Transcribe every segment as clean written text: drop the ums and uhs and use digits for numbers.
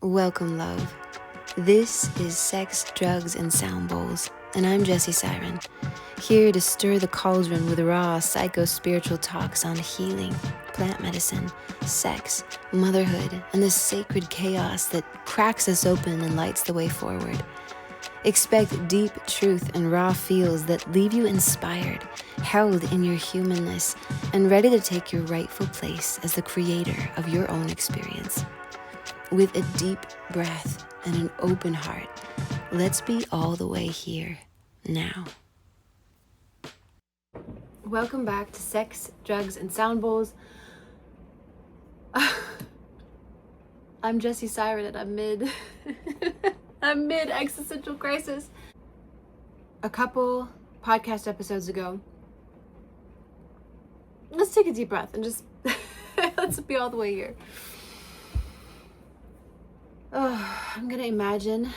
Welcome, love. This is Sex, Drugs, and Sound Bowls, and I'm Jessie Siren, here to stir the cauldron with raw psycho-spiritual talks on healing, plant medicine, sex, motherhood, and the sacred chaos that cracks us open and lights the way forward. Expect deep truth and raw feels that leave you inspired, held in your humanness, and ready to take your rightful place as the creator of your own experience. With a deep breath and an open heart, let's be all the way here now. Welcome back to Sex, Drugs, and Sound Bowls. I'm Jessie Siren and I'm mid existential crisis. A couple podcast episodes ago, let's take a deep breath and just let's be all the way here. I'm gonna imagine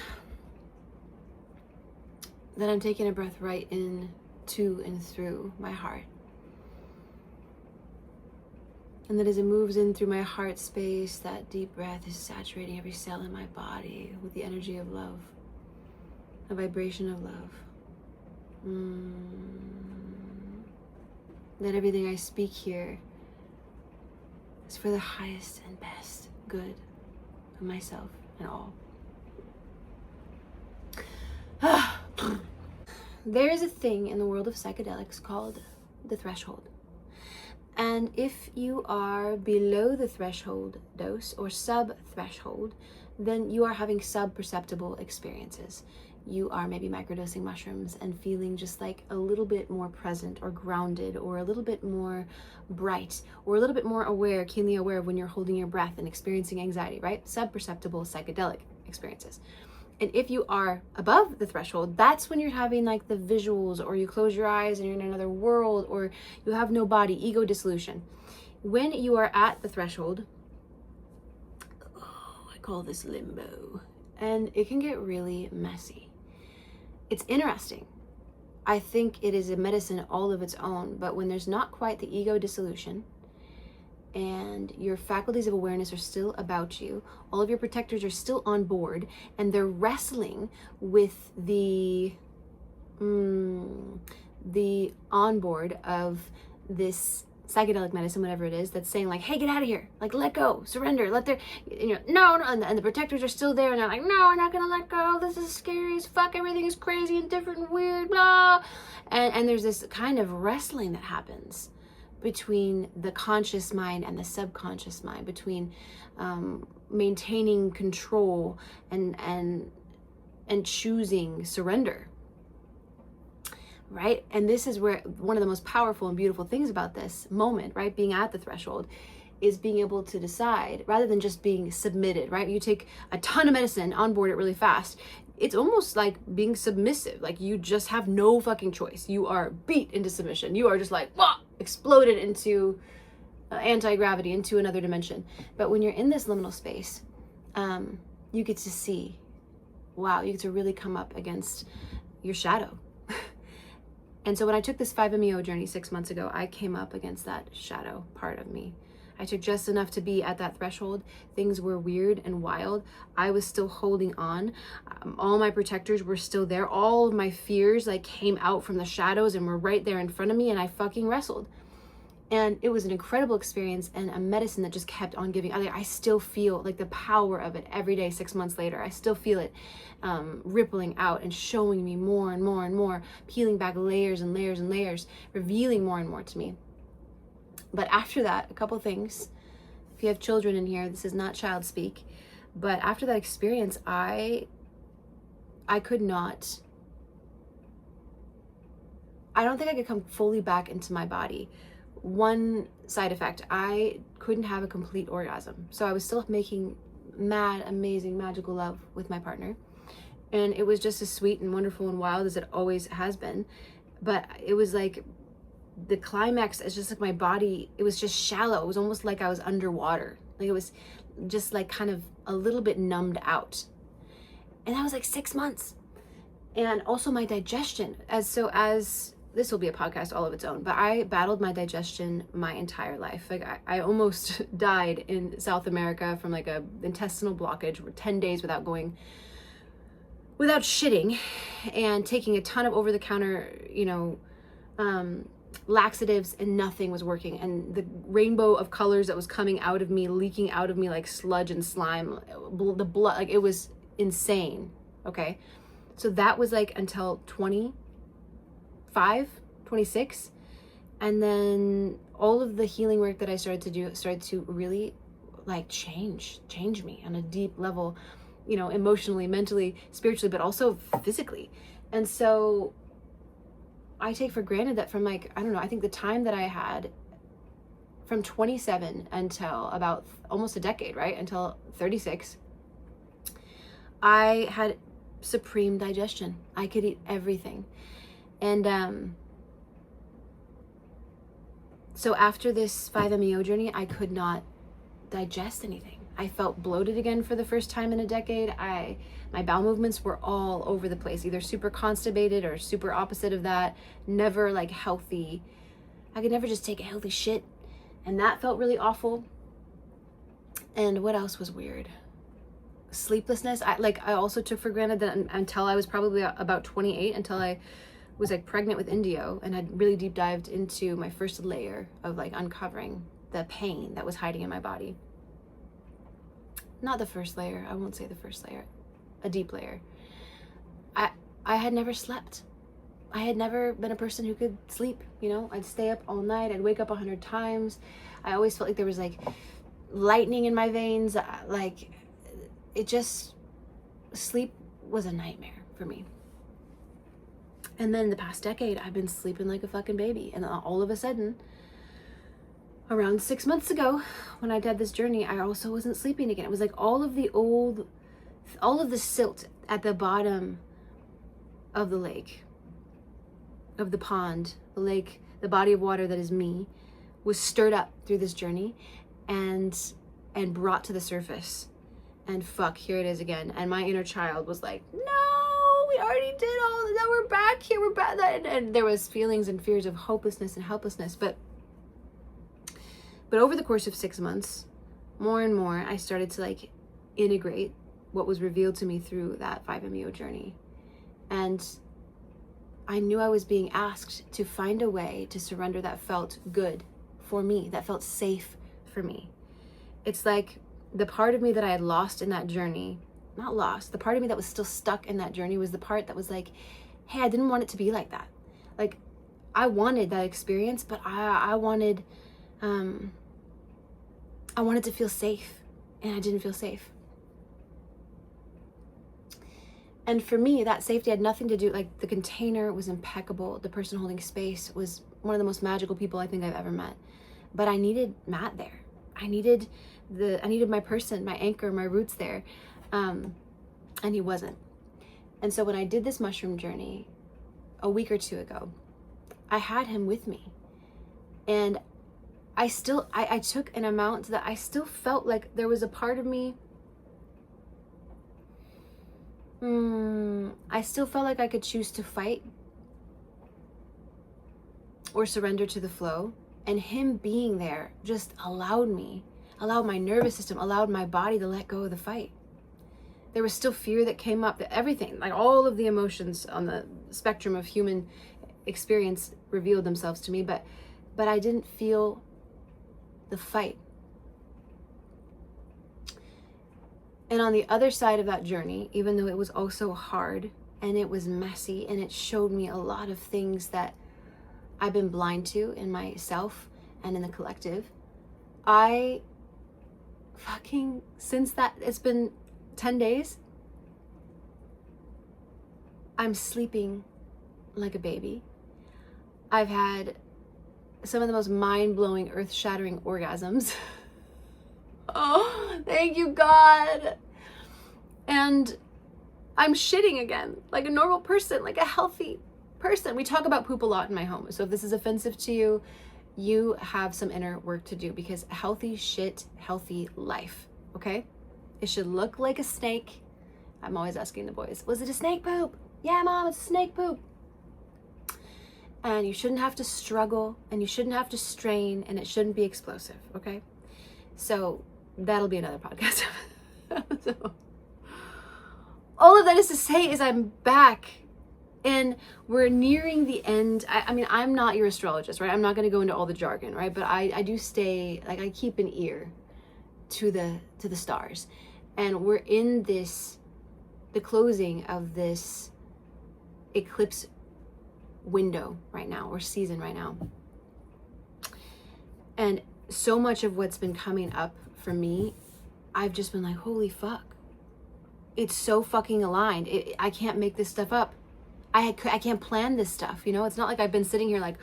that I'm taking a breath right in to and through my heart. And that as it moves in through my heart space, that deep breath is saturating every cell in my body with the energy of love, a vibration of love. That everything I speak here is for the highest and best good of myself and all. There is a thing in the world of psychedelics called the threshold. And if you are below the threshold dose or sub-threshold, then you are having sub-perceptible experiences. You are maybe microdosing mushrooms and feeling just like a little bit more present or grounded or a little bit more bright or a little bit more aware, keenly aware of when you're holding your breath and experiencing anxiety, right? Sub-perceptible psychedelic experiences. And if you are above the threshold, that's when you're having like the visuals, or you close your eyes and you're in another world, or you have no body, ego dissolution. When you are at the threshold, I call this limbo, and it can get really messy. It's interesting. I think it is a medicine all of its own, but when there's not quite the ego dissolution, and your faculties of awareness are still about you, all of your protectors are still on board, and they're wrestling with the onboard of this psychedelic medicine, whatever it is, that's saying like, hey, get out of here, like let go, surrender, let there, no, and the protectors are still there, and they're like, no, we're not gonna let go, this is scary as fuck, everything is crazy and different and weird, blah, and there's this kind of wrestling that happens between the conscious mind and the subconscious mind, between maintaining control and choosing surrender, right? And this is where one of the most powerful and beautiful things about this moment, right, being at the threshold, is being able to decide rather than just being submitted, right? You take a ton of medicine, onboard it really fast. It's almost like being submissive. Like you just have no fucking choice. You are beat into submission. You are just like, exploded into anti-gravity, into another dimension. But when you're in this liminal space, you get to see, wow, you get to really come up against your shadow. And so when I took this 5-MeO journey 6 months ago, I came up against that shadow part of me. I took just enough to be at that threshold. Things were weird and wild. I was still holding on. All my protectors were still there. All of my fears like came out from the shadows and were right there in front of me, and I fucking wrestled. And it was an incredible experience and a medicine that just kept on giving. I still feel like the power of it every day 6 months later. I still feel it rippling out and showing me more and more and more, peeling back layers and layers and layers, revealing more and more to me. But after that, a couple things. If you have children in here, this is not child speak. But after that experience, I could not, I don't think I could come fully back into my body. One side effect, I couldn't have a complete orgasm. So I was still making mad, amazing, magical love with my partner. And it was just as sweet and wonderful and wild as it always has been. But it was like, the climax is just like my body, it was just shallow. It was almost like I was underwater. Like it was just like kind of a little bit numbed out. And that was like 6 months. And also my digestion, as this will be a podcast all of its own, but I battled my digestion my entire life. Like I almost died in South America from like a intestinal blockage, 10 days without shitting, and taking a ton of over-the-counter, laxatives, and nothing was working. And the rainbow of colors that was coming out of me, leaking out of me like sludge and slime, the blood, like it was insane. Okay. So that was like until 25, 26. And then all of the healing work that I started to do started to really like change me on a deep level, emotionally, mentally, spiritually, but also physically. And so I take for granted that from like, I don't know, I think the time that I had from 27 until about almost a decade, right? Until 36, I had supreme digestion. I could eat everything. And so after this 5-MeO journey, I could not digest anything. I felt bloated again for the first time in a decade. My bowel movements were all over the place, either super constipated or super opposite of that, never like healthy. I could never just take a healthy shit. And that felt really awful. And what else was weird? Sleeplessness. I also took for granted that until I was probably about 28, until I was like pregnant with Indio and had really deep dived into my first layer of like uncovering the pain that was hiding in my body. Not the first layer, I won't say the first layer, a deep layer. I had never slept. I had never been a person who could sleep, I'd stay up all night, I'd wake up 100 times. I always felt like there was like lightning in my veins, like sleep was a nightmare for me. And then the past decade, I've been sleeping like a fucking baby. And all of a sudden, around 6 months ago, when I did this journey, I also wasn't sleeping again. It was like all of the silt at the bottom of the lake, of the pond, the lake, the body of water that is me, was stirred up through this journey and brought to the surface. And fuck, here it is again. And my inner child was like, no, we already did all that. Now we're back here. We're back. And there was feelings and fears of hopelessness and helplessness. But over the course of 6 months, more and more, I started to like integrate what was revealed to me through that 5-MeO journey. And I knew I was being asked to find a way to surrender that felt good for me, that felt safe for me. It's like the part of me that I had lost in that journey, not lost, the part of me that was still stuck in that journey was the part that was like, hey, I didn't want it to be like that. Like, I wanted that experience, but I wanted to feel safe, and I didn't feel safe. And for me, that safety had nothing to do, like the container was impeccable. The person holding space was one of the most magical people I think I've ever met. But I needed Matt there. I needed my person, my anchor, my roots there. And he wasn't. And so when I did this mushroom journey a week or two ago, I had him with me. And I took an amount that I still felt like there was a part of me. I still felt like I could choose to fight or surrender to the flow. And him being there just allowed my nervous system, allowed my body to let go of the fight. There was still fear that came up, that everything, like all of the emotions on the spectrum of human experience revealed themselves to me, but I didn't feel the fight. And on the other side of that journey, even though it was also hard and it was messy and it showed me a lot of things that I've been blind to in myself and in the collective, since that, it's been 10 days, I'm sleeping like a baby. I've had some of the most mind-blowing, earth-shattering orgasms. Oh, thank you, God. And I'm shitting again, like a normal person, like a healthy person. We talk about poop a lot in my home. So if this is offensive to you, you have some inner work to do, because healthy shit, healthy life, okay? It should look like a snake. I'm always asking the boys, was it a snake poop? Yeah, Mom, it's a snake poop. And you shouldn't have to struggle, and you shouldn't have to strain, and it shouldn't be explosive, okay? So that'll be another podcast. So, all of that is to say is I'm back, and we're nearing the end. I mean, I'm not your astrologist, right? I'm not going to go into all the jargon, right? But I do stay, like, I keep an ear to the stars. And we're in the closing of this eclipse window right now, or season right now. And so much of what's been coming up for me, I've just been like, holy fuck. It's so fucking aligned. I can't make this stuff up. I can't plan this stuff, you know? It's not like I've been sitting here like,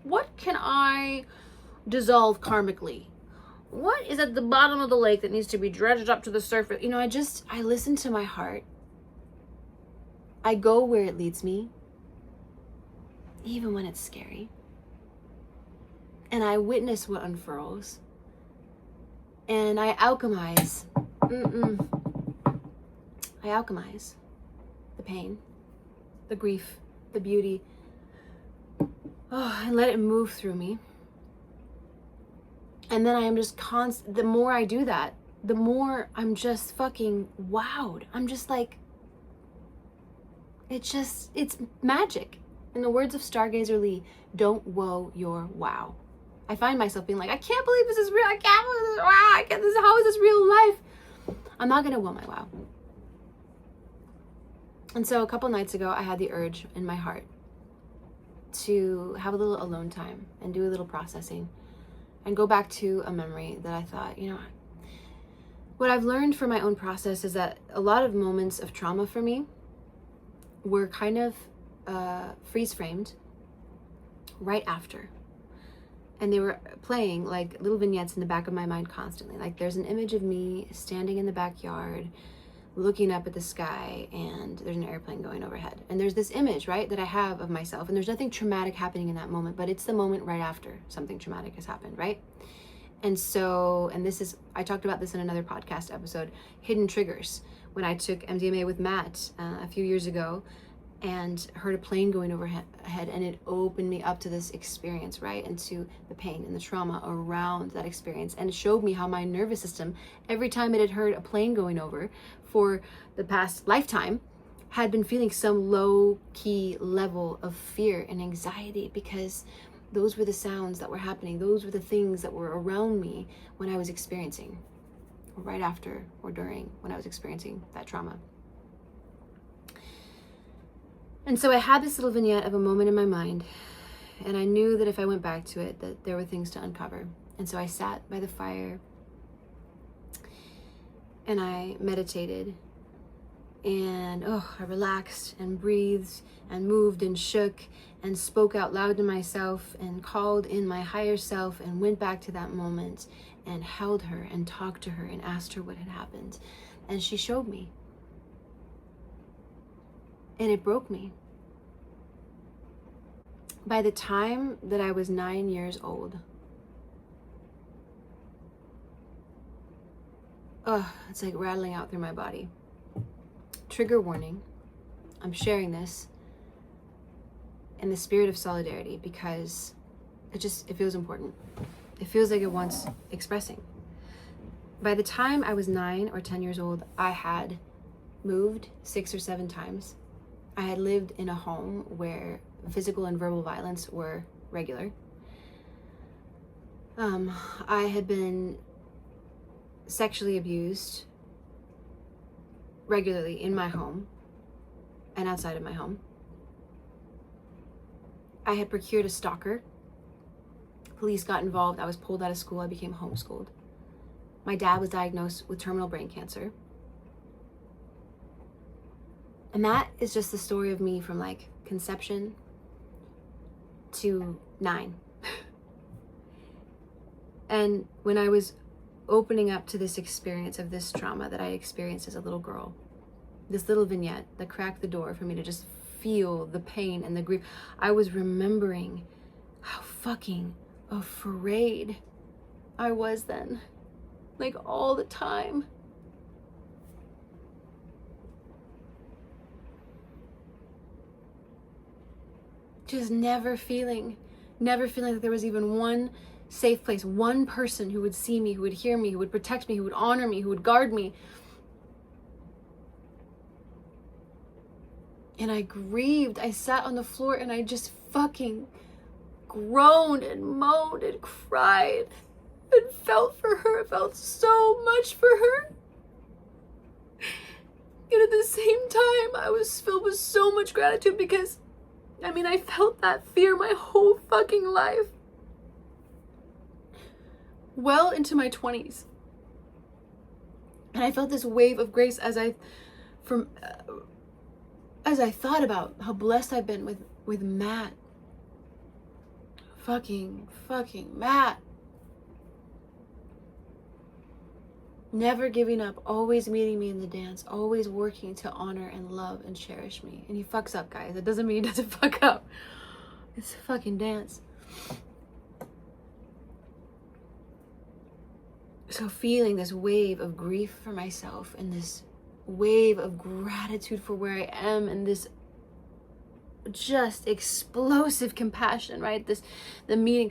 what can I dissolve karmically? What is at the bottom of the lake that needs to be dredged up to the surface? You know, I listen to my heart. I go where it leads me, even when it's scary. And I witness what unfurls. And I alchemize. I alchemize the pain, the grief, the beauty. Oh, and let it move through me. And then I am just the more I do that, the more I'm just fucking wowed. I'm just like, it's magic. In the words of Stargazer Lee, don't woe your wow. I find myself being like, I can't believe this is real. I can't believe this. Wow, how is this real life? I'm not gonna woe my wow. And so a couple nights ago, I had the urge in my heart to have a little alone time and do a little processing and go back to a memory that I thought, you know, what I've learned from my own process is that a lot of moments of trauma for me were kind of freeze framed right after. And they were playing like little vignettes in the back of my mind constantly. Like there's an image of me standing in the backyard, looking up at the sky, and there's an airplane going overhead. And there's this image, right, that I have of myself. And there's nothing traumatic happening in that moment, but it's the moment right after something traumatic has happened, right? And so, and this is, I talked about this in another podcast episode, hidden triggers. When I took MDMA with Matt a few years ago, and heard a plane going overhead, and it opened me up to this experience, right? And to the pain and the trauma around that experience. And it showed me how my nervous system, every time it had heard a plane going over for the past lifetime, had been feeling some low key level of fear and anxiety, because those were the sounds that were happening. Those were the things that were around me when I was experiencing, or right after or during when I was experiencing that trauma. And so I had this little vignette of a moment in my mind, and I knew that if I went back to it, that there were things to uncover. And so I sat by the fire and I meditated, and I relaxed and breathed and moved and shook and spoke out loud to myself and called in my higher self and went back to that moment and held her and talked to her and asked her what had happened. And she showed me. And it broke me. By the time that I was 9 years old, it's like rattling out through my body. Trigger warning. I'm sharing this in the spirit of solidarity because it feels important. It feels like it wants expressing. By the time I was 9 or 10 years old, I had moved 6 or 7 times. I had lived in a home where physical and verbal violence were regular. I had been sexually abused regularly in my home and outside of my home. I had procured a stalker. Police got involved. I was pulled out of school. I became homeschooled. My dad was diagnosed with terminal brain cancer. And that is just the story of me from like conception to 9. And when I was opening up to this experience of this trauma that I experienced as a little girl, this little vignette that cracked the door for me to just feel the pain and the grief, I was remembering how fucking afraid I was then, like all the time. just never feeling like there was even one safe place, one person who would see me, who would hear me, who would protect me, who would honor me, who would guard me. And I grieved. I sat on the floor and I just fucking groaned and moaned and cried and felt for her. I felt so much for her. And at the same time, I was filled with so much gratitude because, I felt that fear my whole fucking life. Well into my 20s. And I felt this wave of grace as I thought about how blessed I've been with Matt. Fucking Matt. Never giving up, always meeting me in the dance, always working to honor and love and cherish me. And he fucks up, guys. It doesn't mean he doesn't fuck up. It's a fucking dance. So feeling this wave of grief for myself and this wave of gratitude for where I am and this just explosive compassion, right? The meeting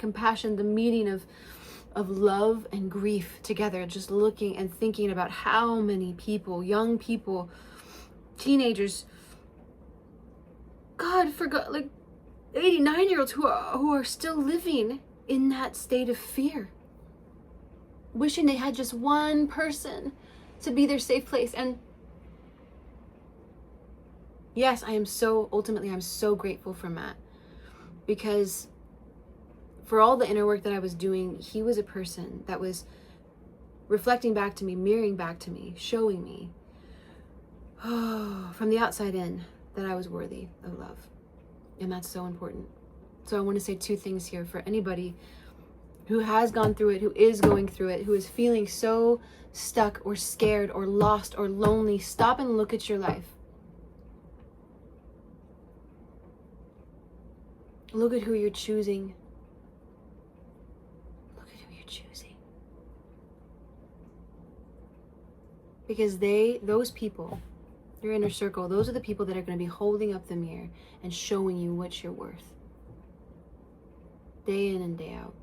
of love and grief together, just looking and thinking about how many people, young people, teenagers, God forgot, like 89-year-olds who are still living in that state of fear, wishing they had just one person to be their safe place. And yes, I'm so grateful for Matt, because for all the inner work that I was doing, he was a person that was reflecting back to me, mirroring back to me, showing me, from the outside in, that I was worthy of love. And that's so important. So I want to say two things here for anybody who has gone through it, who is going through it, who is feeling so stuck or scared or lost or lonely. Stop and look at your life. Look at who you're choosing. Because those people, your inner circle, those are the people that are going to be holding up the mirror and showing you what you're worth. Day in and day out.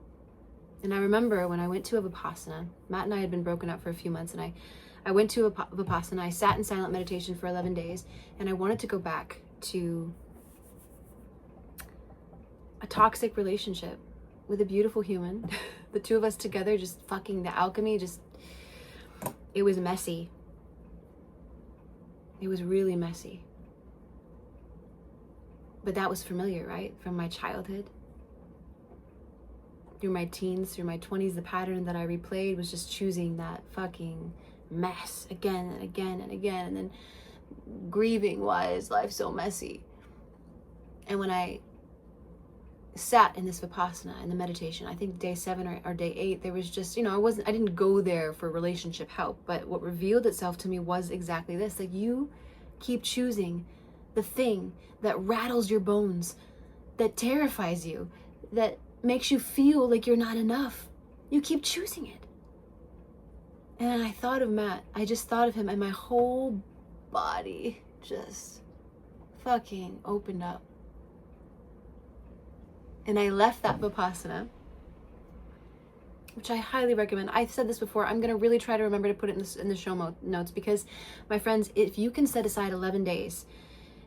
And I remember when I went to a Vipassana, Matt and I had been broken up for a few months, and I went to a Vipassana. I sat in silent meditation for 11 days, and I wanted to go back to a toxic relationship with a beautiful human. The two of us together, just fucking the alchemy, it was messy. It was really messy. But that was familiar, right? From my childhood. Through my teens, through my 20s, the pattern that I replayed was just choosing that fucking mess again and again and again. And then grieving, why is life so messy? And when I sat in this Vipassana, in the meditation, I think day 7 or day 8, there was just, I didn't go there for relationship help, but what revealed itself to me was exactly this. Like, you keep choosing the thing that rattles your bones, that terrifies you, that makes you feel like you're not enough. You keep choosing it. And I thought of Matt. I just thought of him, and my whole body just fucking opened up. And I left that Vipassana, which I highly recommend. I've said this before. I'm going to really try to remember to put it in the show notes, because, my friends, if you can set aside 11 days,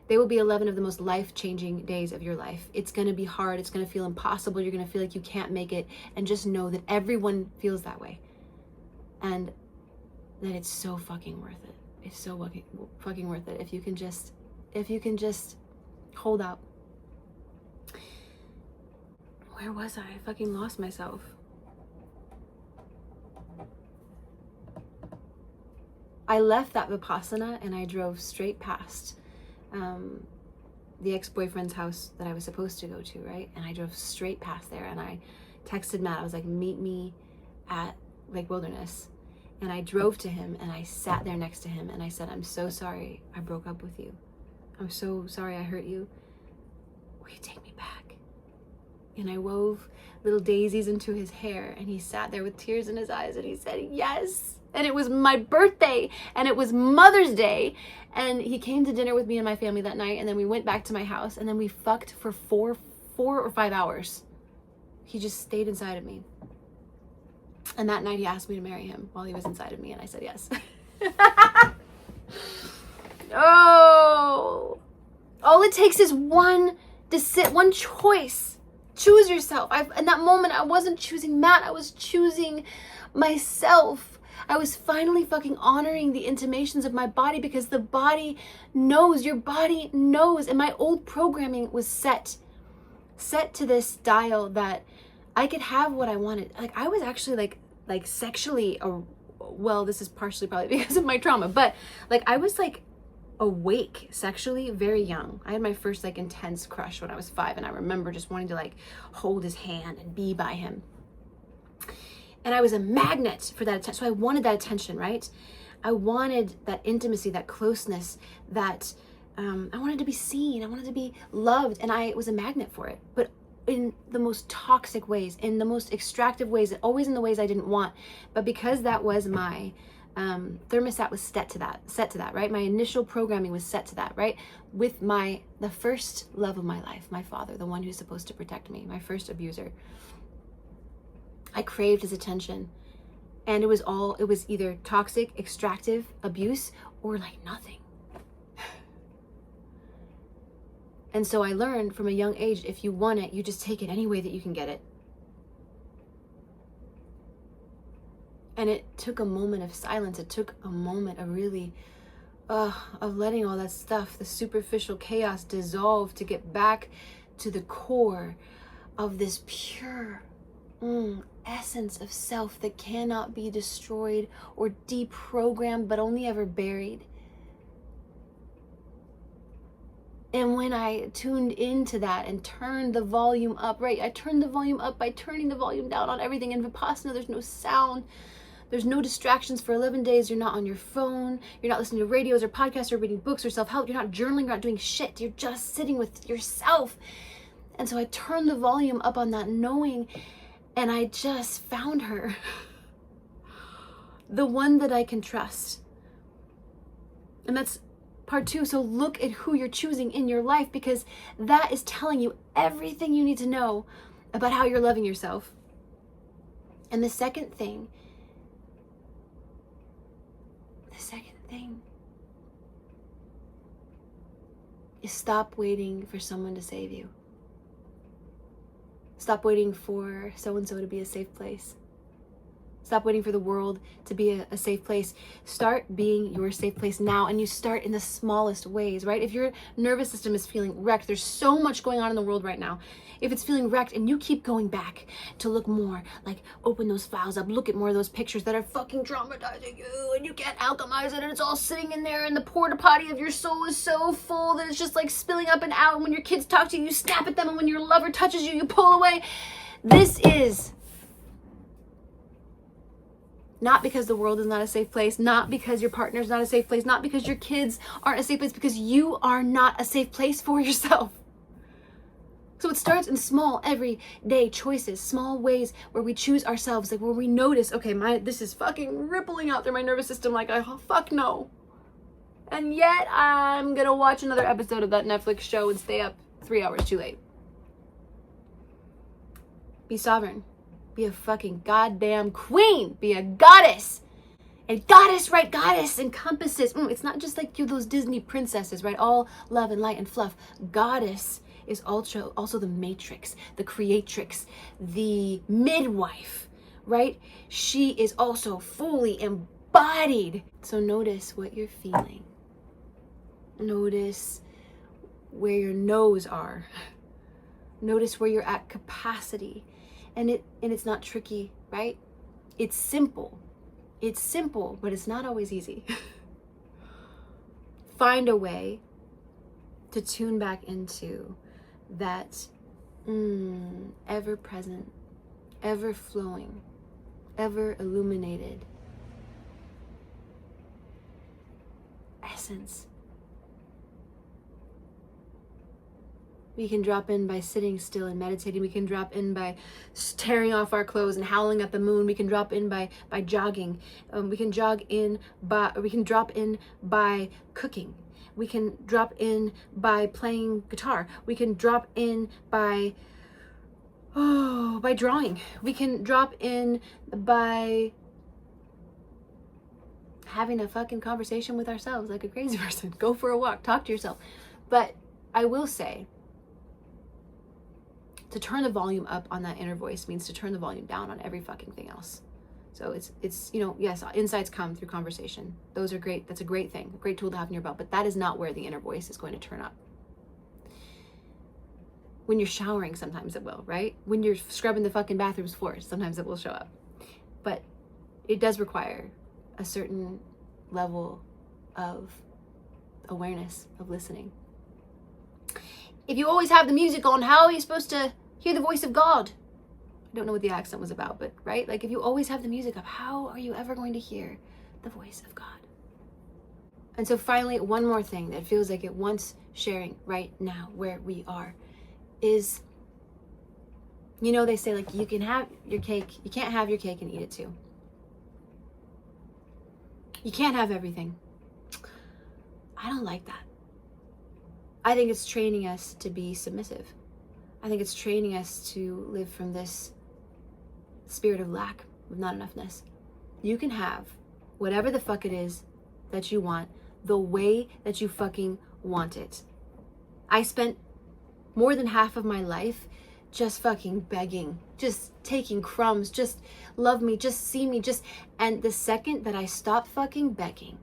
they will be 11 of the most life-changing days of your life. It's going to be hard. It's going to feel impossible. You're going to feel like you can't make it. And just know that everyone feels that way. And that it's so fucking worth it. It's so fucking worth it if you can just hold out. Where was I? I fucking lost myself. I left that Vipassana and I drove straight past the ex-boyfriend's house that I was supposed to go to, right? And I drove straight past there, and I texted Matt. I was like, meet me at Lake Wilderness. And I drove to him, and I sat there next to him, and I said, I'm so sorry I broke up with you. I'm so sorry I hurt you. Will you take me back? And I wove little daisies into his hair, and he sat there with tears in his eyes, and he said, yes. And it was my birthday, and it was Mother's Day, and he came to dinner with me and my family that night, and then we went back to my house, and then we fucked for 4 4 or 5 hours. He just stayed inside of me. And that night he asked me to marry him while he was inside of me, and I said yes. Oh, all it takes is one choice. Choose yourself. In that moment, I wasn't choosing Matt. I was choosing myself. I was finally fucking honoring the intimations of my body, because the body knows. Your body knows. And my old programming was set to this dial that I could have what I wanted. Like, I was actually like sexually, well, this is partially probably because of my trauma, but like I was like awake sexually very young. I had my first like intense crush when I was 5, and I remember just wanting to like hold his hand and be by him. And I was a magnet for that attention. So I wanted that attention, right? I wanted that intimacy, that closeness, that I wanted to be seen. I wanted to be loved, and I was a magnet for it. But in the most toxic ways, in the most extractive ways, always in the ways I didn't want. But because that was my thermostat was set to that, right? My initial programming was set to that, right? With the first love of my life, my father, the one who's supposed to protect me, my first abuser. I craved his attention, and it was either toxic, extractive abuse, or like nothing. And so I learned from a young age, if you want it, you just take it any way that you can get it. And it took a moment of silence. It took a moment of really, of letting all that stuff, the superficial chaos, dissolve to get back to the core of this pure essence of self that cannot be destroyed or deprogrammed, but only ever buried. And when I tuned into that and turned the volume up, right? I turned the volume up by turning the volume down on everything. In Vipassana, there's no sound. There's no distractions for 11 days. You're not on your phone. You're not listening to radios or podcasts or reading books or self-help. You're not journaling. You're not doing shit. You're just sitting with yourself. And so I turned the volume up on that knowing, and I just found her. The one that I can trust. And that's part 2. So look at who you're choosing in your life, because that is telling you everything you need to know about how you're loving yourself. And the second thing is stop waiting for someone to save you. Stop waiting for so-and-so to be a safe place. Stop waiting for the world to be a safe place. Start being your safe place now, and you start in the smallest ways, right? If your nervous system is feeling wrecked, there's so much going on in the world right now. If it's feeling wrecked and you keep going back to look more, like open those files up, look at more of those pictures that are fucking traumatizing you, and you can't alchemize it, and it's all sitting in there, and the porta potty of your soul is so full that it's just like spilling up and out, and when your kids talk to you, you snap at them, and when your lover touches you, you pull away. This is not because the world is not a safe place, not because your partner's not a safe place, not because your kids aren't a safe place, because you are not a safe place for yourself. So it starts in small, everyday choices, small ways where we choose ourselves, like where we notice, okay, this is fucking rippling out through my nervous system, like, oh, fuck no. And yet I'm gonna watch another episode of that Netflix show and stay up 3 hours too late. Be sovereign. Be a fucking goddamn queen. Be a goddess. And goddess, right? Goddess encompasses. It's not just like you're those Disney princesses, right? All love and light and fluff. Goddess is also the matrix, the creatrix, the midwife, right? She is also fully embodied. So notice what you're feeling. Notice where your no's are. Notice where you're at capacity. And it's not tricky, right? It's simple. It's simple, but it's not always easy. Find a way to tune back into that ever-present, ever-flowing, ever-illuminated essence. We can drop in by sitting still and meditating. We can drop in by tearing off our clothes and howling at the moon. We can drop in by jogging. We can drop in by cooking. We can drop in by playing guitar. We can drop in by Oh, by drawing. We can drop in by having a fucking conversation with ourselves like a crazy person. Go for a walk, talk to yourself. But I will say, to turn the volume up on that inner voice means to turn the volume down on every fucking thing else. So it's you know, yes, insights come through conversation. Those are great. That's a great thing, a great tool to have in your belt, but that is not where the inner voice is going to turn up. When you're showering, sometimes it will, right? When you're scrubbing the fucking bathroom's floors, sometimes it will show up. But it does require a certain level of awareness, of listening. If you always have the music on, how are you supposed to hear the voice of God? I don't know what the accent was about, but right? Like if you always have the music up, how are you ever going to hear the voice of God? And so finally, one more thing that feels like it wants sharing right now where we are is, you know, they say like you can have your cake, you can't have your cake and eat it too. You can't have everything. I don't like that. I think it's training us to be submissive. I think it's training us to live from this spirit of lack, of not enoughness. You can have whatever the fuck it is that you want, the way that you fucking want it. I spent more than half of my life just fucking begging, just taking crumbs, just love me, just see me, just, and the second that I stopped fucking begging,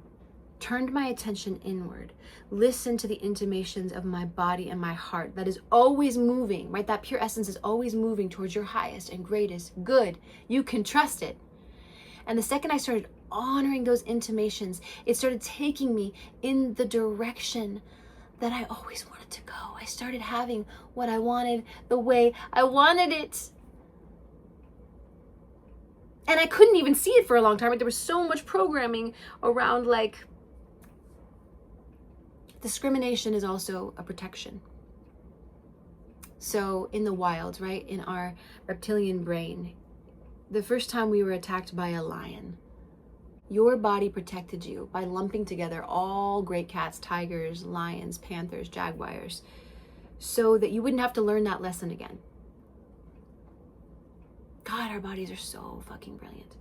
turned my attention inward, listened to the intimations of my body and my heart that is always moving, right? That pure essence is always moving towards your highest and greatest good. You can trust it. And the second I started honoring those intimations, it started taking me in the direction that I always wanted to go. I started having what I wanted the way I wanted it. And I couldn't even see it for a long time. There was so much programming around like, discrimination is also a protection. So in the wild, right, in our reptilian brain, the first time we were attacked by a lion, your body protected you by lumping together all great cats, tigers, lions, panthers, jaguars, so that you wouldn't have to learn that lesson again. God, our bodies are so fucking brilliant.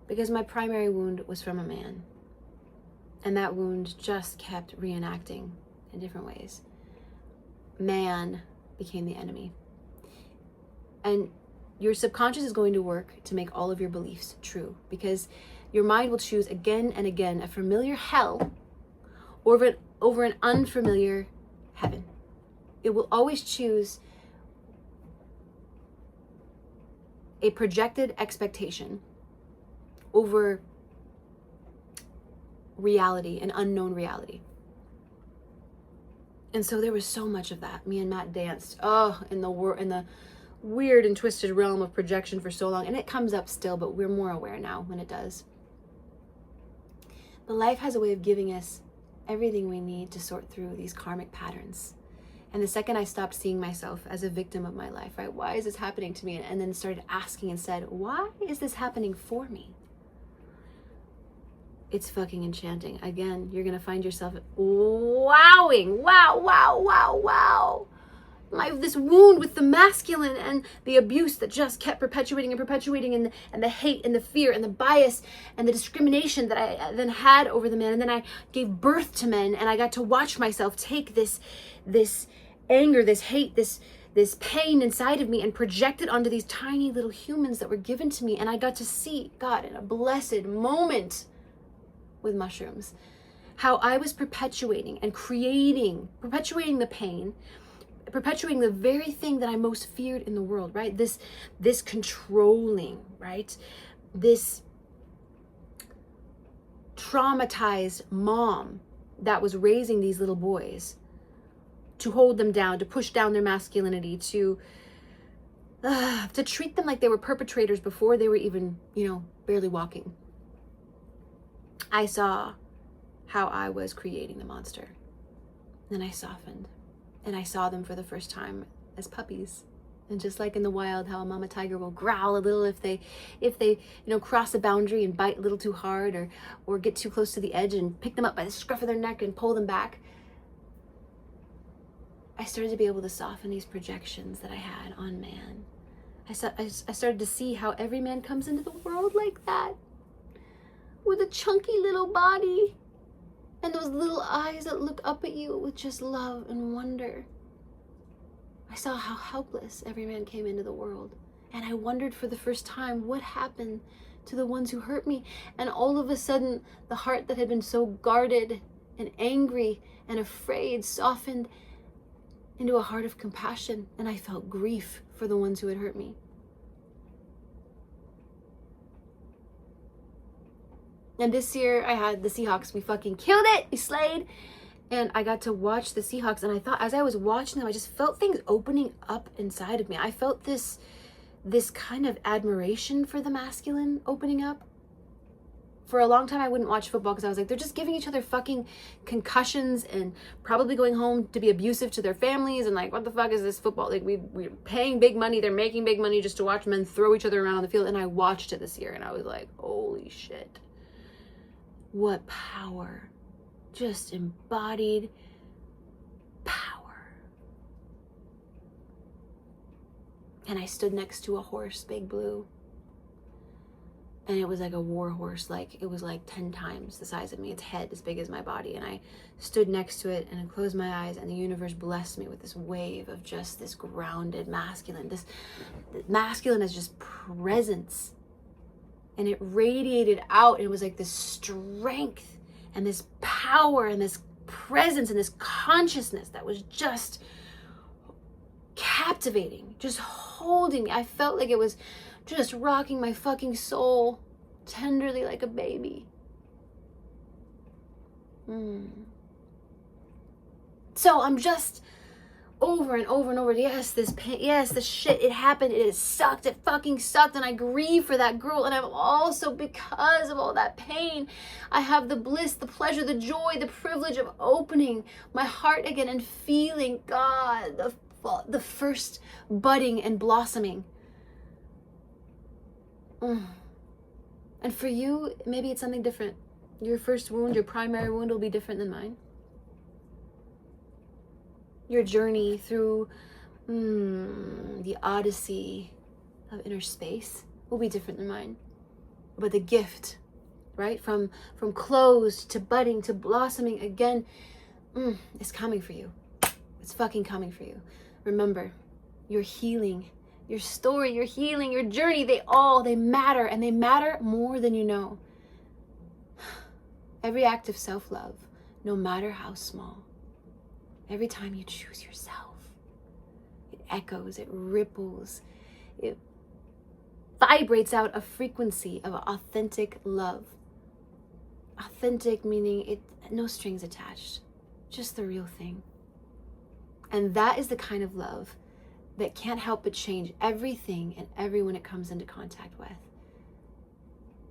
Because my primary wound was from a man. And that wound just kept reenacting in different ways. Man became the enemy. And your subconscious is going to work to make all of your beliefs true, because your mind will choose again and again a familiar hell over an unfamiliar heaven. It will always choose a projected expectation over reality, an unknown reality. And so there was so much of that. Me and Matt danced in the weird and twisted realm of projection for so long, and it comes up still, but we're more aware now when it does. But life has a way of giving us everything we need to sort through these karmic patterns. And the second I stopped seeing myself as a victim of my life, right? Why is this happening to me? And then started asking and said, why is this happening for me? It's fucking enchanting. Again, you're gonna find yourself wowing, wow. This wound with the masculine and the abuse that just kept perpetuating and the hate and the fear and the bias and the discrimination that I then had over the men. And then I gave birth to men, and I got to watch myself take this anger, this hate, this pain inside of me and project it onto these tiny little humans that were given to me. And I got to see God in a blessed moment with mushrooms, how I was perpetuating and perpetuating the pain, perpetuating the very thing that I most feared in the world, right? This controlling, right? This traumatized mom that was raising these little boys to hold them down, to push down their masculinity, to treat them like they were perpetrators before they were even, barely walking. I saw how I was creating the monster. Then I softened, and I saw them for the first time as puppies. And just like in the wild, how a mama tiger will growl a little if they cross a boundary and bite a little too hard or get too close to the edge, and pick them up by the scruff of their neck and pull them back. I started to be able to soften these projections that I had on man. I started to see how every man comes into the world like that, with a chunky little body and those little eyes that look up at you with just love and wonder. I saw how helpless every man came into the world, and I wondered for the first time what happened to the ones who hurt me. And all of a sudden, the heart that had been so guarded and angry and afraid softened into a heart of compassion, and I felt grief for the ones who had hurt me. And this year I had the Seahawks. We fucking killed it. We slayed. And I got to watch the Seahawks, and I thought, as I was watching them, I just felt things opening up inside of me. I felt this kind of admiration for the masculine opening up. For a long time, I wouldn't watch football because I was like, they're just giving each other fucking concussions and probably going home to be abusive to their families. And like, what the fuck is this football? Like, we're paying big money. They're making big money just to watch men throw each other around on the field. And I watched it this year, and I was like, holy shit. What power. Just embodied power. And I stood next to a horse, Big Blue. And it was like a war horse, like it was like 10 times the size of me, its head as big as my body. And I stood next to it and I closed my eyes, and the universe blessed me with this wave of just this grounded masculine, this masculine as just presence. And it radiated out, and it was like this strength and this power and this presence and this consciousness that was just captivating, just holding me. I felt like it was just rocking my fucking soul tenderly like a baby. So I'm just over and over and over, yes, this pain, yes, this shit, it happened, it sucked, it fucking sucked, and I grieve for that girl. And I'm also, because of all that pain, I have the bliss, the pleasure, the joy, the privilege of opening my heart again and feeling, God, the first budding and blossoming. And for you, maybe it's something different. Your first wound, your primary wound will be different than mine. Your journey through the odyssey of inner space will be different than mine. But the gift, right, from closed to budding to blossoming again, is coming for you. It's fucking coming for you. Remember, your healing, your story, your healing, your journey, they matter, and they matter more than you know. Every act of self-love, no matter how small, every time you choose yourself, it echoes, it ripples, it vibrates out a frequency of authentic love. Authentic meaning no strings attached, just the real thing. And that is the kind of love that can't help but change everything and everyone it comes into contact with.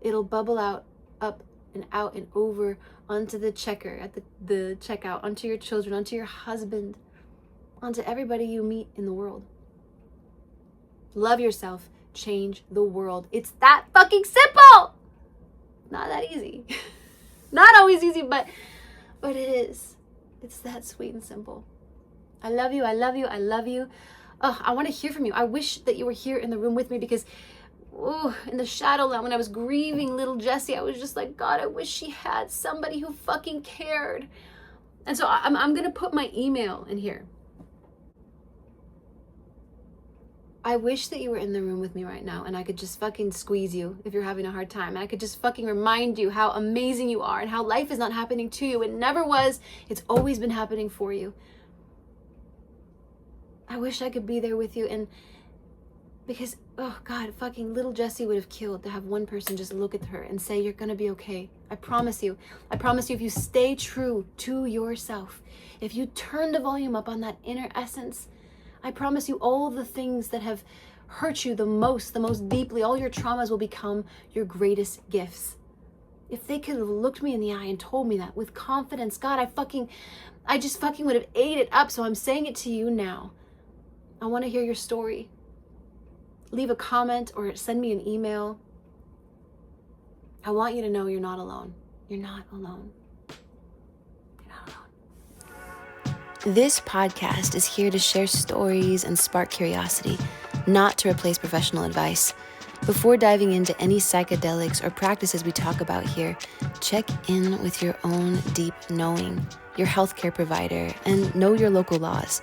It'll bubble out, up and out and over onto the checker at the checkout, onto your children, onto your husband, onto everybody you meet in the world. Love yourself, change the world. It's that fucking simple. Not that easy. Not always easy, but it is. It's that sweet and simple. I love you, I love you, I love you. Oh, I want to hear from you. I wish that you were here in the room with me, because in the shadowland, when I was grieving little Jessie, I was just like, God, I wish she had somebody who fucking cared. And so I'm going to put my email in here. I wish that you were in the room with me right now, and I could just fucking squeeze you if you're having a hard time. And I could just fucking remind you how amazing you are and how life is not happening to you. It never was. It's always been happening for you. I wish I could be there with you, and because, oh God, fucking little Jessie would have killed to have one person just look at her and say, you're gonna be okay. I promise you, if you stay true to yourself, if you turn the volume up on that inner essence, I promise you all the things that have hurt you the most deeply, all your traumas will become your greatest gifts. If they could have looked me in the eye and told me that with confidence, God, I just fucking would have ate it up. So I'm saying it to you now. I want to hear your story. Leave a comment or send me an email. I want you to know you're not alone. You're not alone. You're not alone. This podcast is here to share stories and spark curiosity, not to replace professional advice. Before diving into any psychedelics or practices we talk about here, check in with your own deep knowing, your healthcare provider, and know your local laws.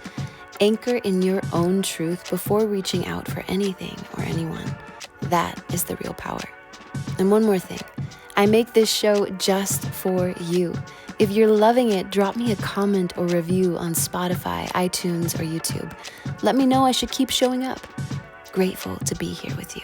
Anchor in your own truth before reaching out for anything or anyone. That is the real power. And one more thing, I make this show just for you. If you're loving it, drop me a comment or review on Spotify, iTunes, or YouTube. Let me know I should keep showing up. Grateful to be here with you.